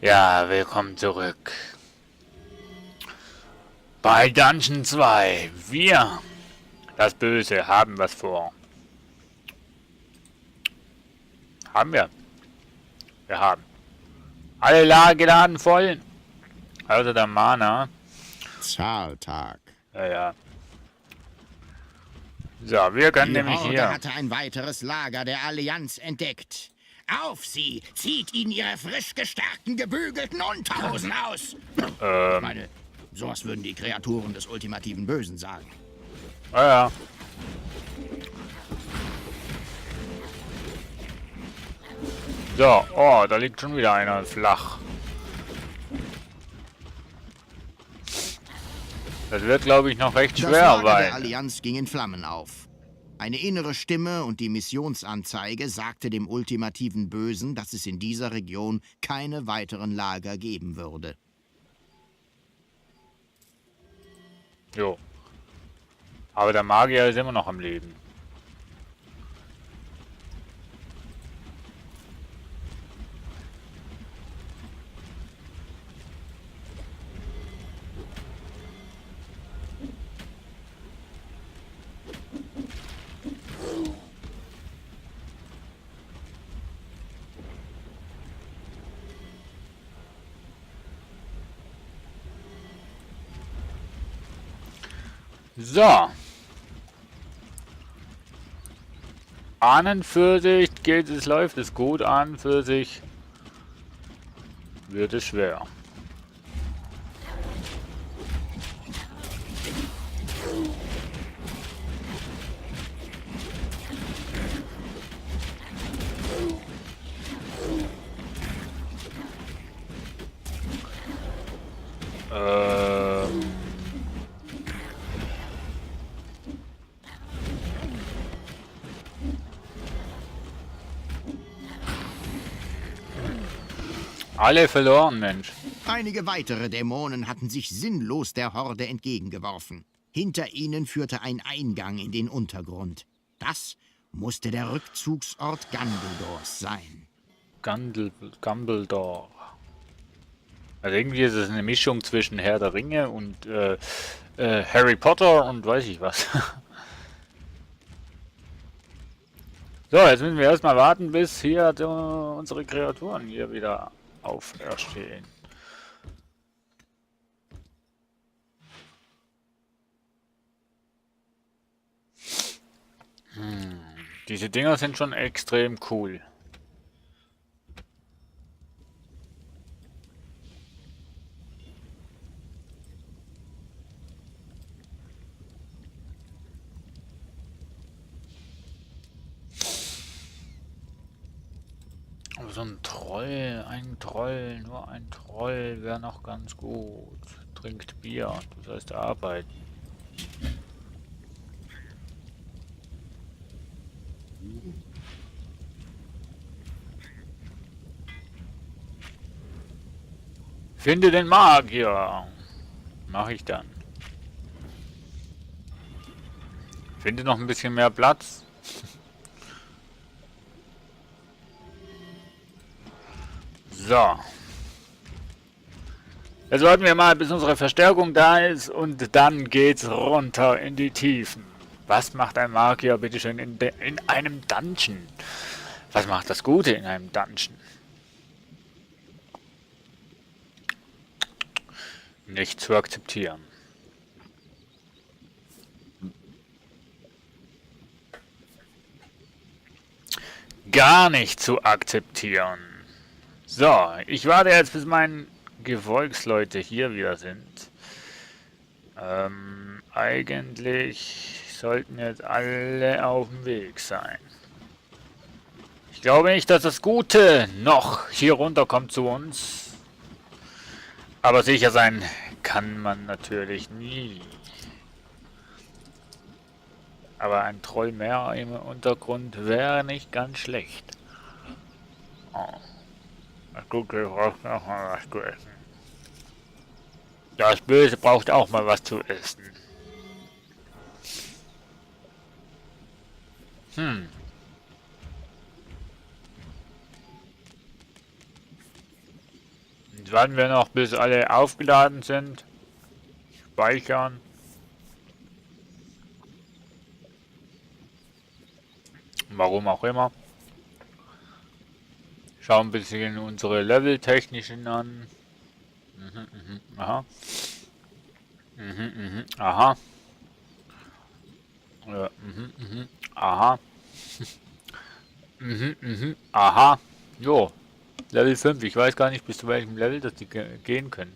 Ja, willkommen zurück. Bei Dungeon 2. Wir, das Böse, haben was vor. Haben wir. Wir haben. Alle Geladen voll. Also der Mana. Zahltag. Ja. So, wir können Die nämlich Horde hier. hatte ein weiteres Lager der Allianz entdeckt. Auf sie! Zieht ihnen ihre frisch gestärkten, gebügelten Unterhosen aus! Ich meine, sowas würden die Kreaturen des ultimativen Bösen sagen. Ja. So, oh, da liegt schon wieder einer flach. Das wird, glaube ich, noch recht Das schwer, Lager weil... der Allianz ging in Flammen auf. Eine innere Stimme und die Missionsanzeige sagte dem ultimativen Bösen, dass es in dieser Region keine weiteren Lager geben würde. Jo. Aber der Magier ist immer noch am Leben. So. An und für sich geht es, läuft es gut, an und für sich wird es schwer. Ähm... Alle verloren, Mensch. Einige weitere Dämonen hatten sich sinnlos der Horde entgegengeworfen. Hinter ihnen führte ein Eingang in den Untergrund. Das musste der Rückzugsort Gandaldors sein. Gumbledore. Also irgendwie ist es eine Mischung zwischen Herr der Ringe und Harry Potter und weiß ich was. So, jetzt müssen wir erstmal warten, bis hier unsere Kreaturen hier wieder auferstehen. Diese Dinger sind schon extrem cool. Aber so ein Troll, nur ein Troll wäre noch ganz gut. Trinkt Bier, das heißt arbeiten. Finde den Magier. Mache ich dann. Finde noch ein bisschen mehr Platz. So. Jetzt warten wir mal, bis unsere Verstärkung da ist und dann geht's runter in die Tiefen. Was macht ein Magier bitteschön in einem Dungeon? Was macht das Gute in einem Dungeon? Nicht zu akzeptieren. Gar nicht zu akzeptieren. So, ich warte jetzt, bis meine Gefolgsleute hier wieder sind. Eigentlich sollten jetzt alle auf dem Weg sein. Ich glaube nicht, dass das Gute noch hier runterkommt zu uns. Aber sicher sein kann man natürlich nie. Aber ein Troll mehr im Untergrund wäre nicht ganz schlecht. Oh. Das Gute braucht noch mal was zu essen. Das Böse braucht auch mal was zu essen. Jetzt warten wir noch, bis alle aufgeladen sind. Speichern. Warum auch immer. Schauen ein bisschen unsere Level-technischen an. Aha. Aha. Ja, aha. Aha. Jo. Level 5. Ich weiß gar nicht, bis zu welchem Level das die gehen können.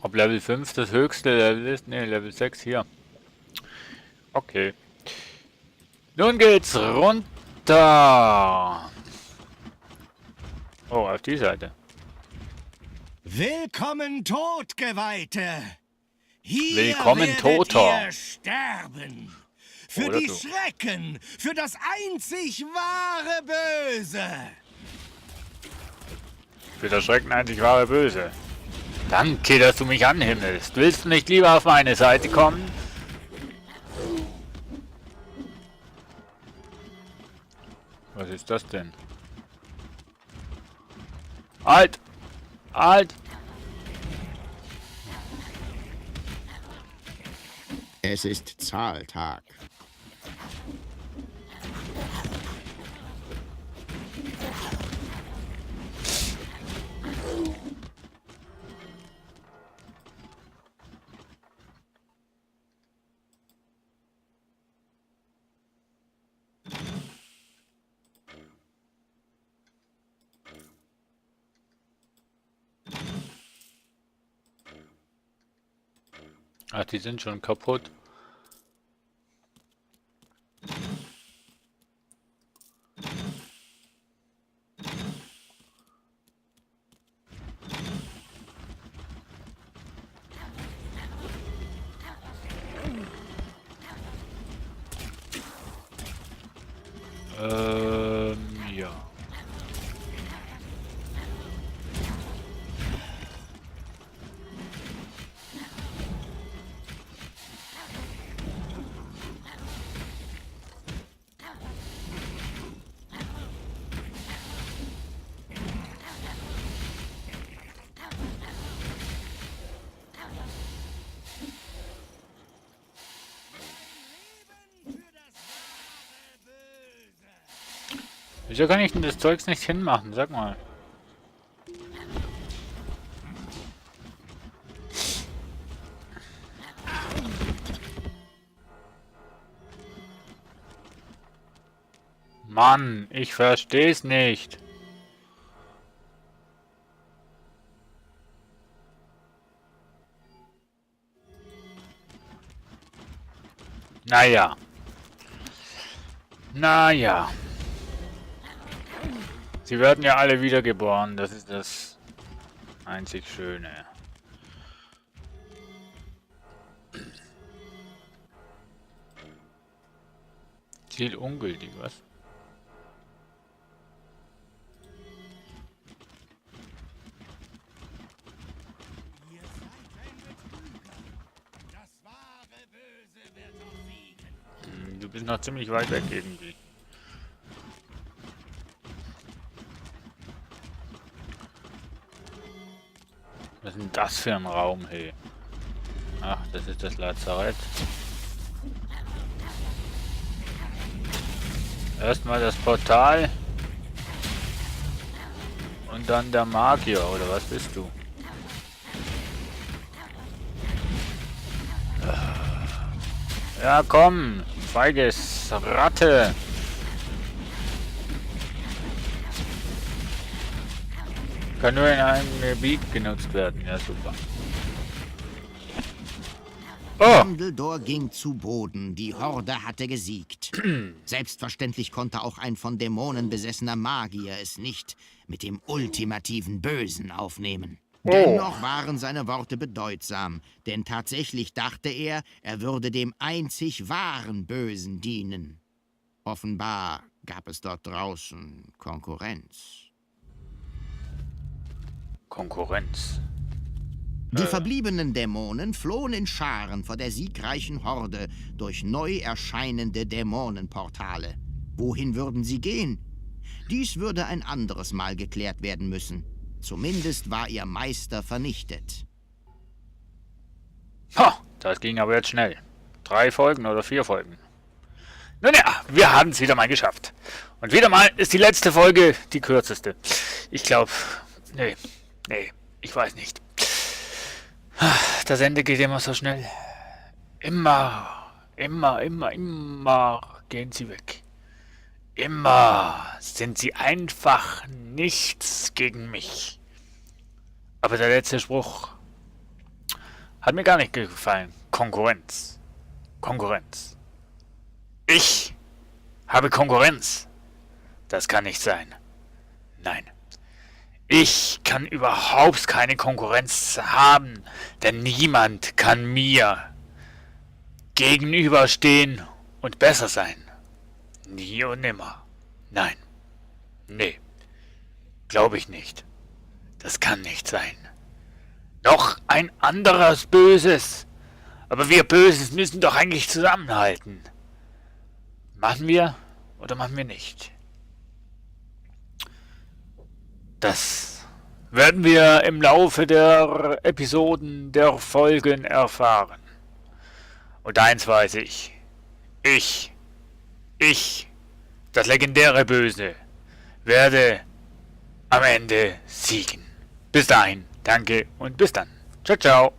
Ob Level 5 das höchste Level ist? Ne, Level 6 hier. Okay. Nun geht's runter. Oh, auf die Seite. Willkommen, Todgeweihte! Hier Willkommen, werdet Toter. ihr sterben! Für Oder die so. Schrecken! Für das einzig wahre Böse! Für das Schrecken einzig wahre Böse. Danke, dass du mich anhimmelst. Willst du nicht lieber auf meine Seite kommen? Was ist das denn? Halt! Halt! Es ist Zahltag. Ach, die sind schon kaputt. Ja. Wieso kann ich denn das Zeugs nicht hinmachen? Sag mal. Mann, ich versteh's nicht. Naja. Naja. Sie werden ja alle wiedergeboren, das ist das einzig Schöne. Ziel ungültig, was? Ihr seid ein Betrüger! Das wahre Böse wird obsiegen! Du bist noch ziemlich weit weg irgendwie. Was ist denn das für ein Raum, hey? Ach, das ist das Lazarett. Erstmal das Portal. Und dann der Magier, oder was bist du? Ja, komm, feiges Ratte. Kann nur in einem Gebiet genutzt werden. Ja, super. Oh! Dumbledore ging zu Boden. Die Horde hatte gesiegt. Selbstverständlich konnte auch ein von Dämonen besessener Magier es nicht mit dem ultimativen Bösen aufnehmen. Oh. Dennoch waren seine Worte bedeutsam, denn tatsächlich dachte er, er würde dem einzig wahren Bösen dienen. Offenbar gab es dort draußen Konkurrenz. Konkurrenz. Die verbliebenen Dämonen flohen in Scharen vor der siegreichen Horde durch neu erscheinende Dämonenportale. Wohin würden sie gehen? Dies würde ein anderes Mal geklärt werden müssen. Zumindest war ihr Meister vernichtet. Ha, das ging aber jetzt schnell. 3 Folgen oder 4 Folgen. Nun ja, wir haben es wieder mal geschafft. Und wieder mal ist die letzte Folge die kürzeste. Ich glaube, nee, ich weiß nicht. Das Ende geht immer so schnell. Immer gehen sie weg. Immer sind sie einfach nichts gegen mich. Aber der letzte Spruch hat mir gar nicht gefallen. Konkurrenz. Ich habe Konkurrenz. Das kann nicht sein. Nein. Ich kann überhaupt keine Konkurrenz haben, denn niemand kann mir gegenüberstehen und besser sein. Nie und nimmer. Nein. Nee. Glaube ich nicht. Das kann nicht sein. Noch ein anderes Böses. Aber wir Böses müssen doch eigentlich zusammenhalten. Machen wir oder machen wir nicht? Das werden wir im Laufe der Episoden, der Folgen erfahren. Und eins weiß ich. Ich, das legendäre Böse, werde am Ende siegen. Bis dahin, danke und bis dann. Ciao, ciao.